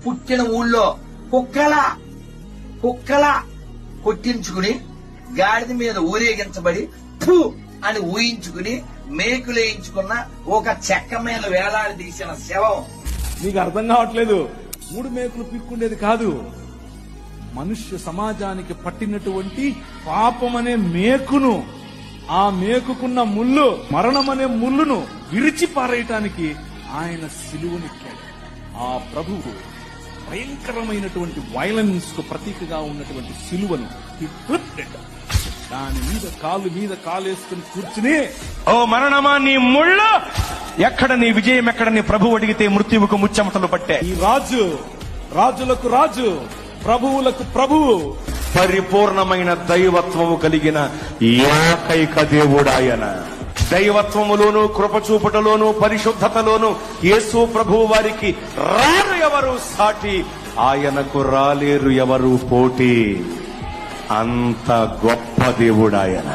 పుట్టిన ఊళ్ళో కుక్కల కొట్టించుకుని గాడిద మీద ఊరేగించబడి ఫు అని ఊహించుకుని మేకులేయించుకున్న ఒక చెక్క మీద వేలాడి తీసిన శవం. నీకు అర్థం కావట్లేదు. 3 మేకులు పిక్కుండేది కాదు, మనుష్య సమాజానికి పట్టినటువంటి పాపమనే మేకును, ఆ మేకుకున్న ముళ్ళు, మరణమనే ముళ్ళును విరిచి పారేయటానికి ఆయన సిలువనెక్కాడు. ఆ ప్రభువు భయంకరమైనటువంటి వైలెన్స్ కు ప్రతీకగా ఉన్నటువంటి సిలువను దాని మీద కాలేసుకుని కూర్చుని, ఓ మరణమా నీ ముళ్ళు ఎక్కడ, నీ విజయం ఎక్కడ, నీ ప్రభు అడిగితే మృత్యువుకు ముచ్చెమటలు పట్టే. ఈ రాజు రాజులకు రాజు, ప్రభువులకు ప్రభువు, పరిపూర్ణమైన దైవత్వము కలిగిన ఏకైక దేవుడాయన. దైవత్వములోను, కృపచూపుటలోను, పరిశుద్ధతలోను యేసు ప్రభువు వారికి రారు ఎవరు సాటి, ఆయనకు రాలేరు ఎవరు పోటీ. అంత గొప్ప దేవుడాయన.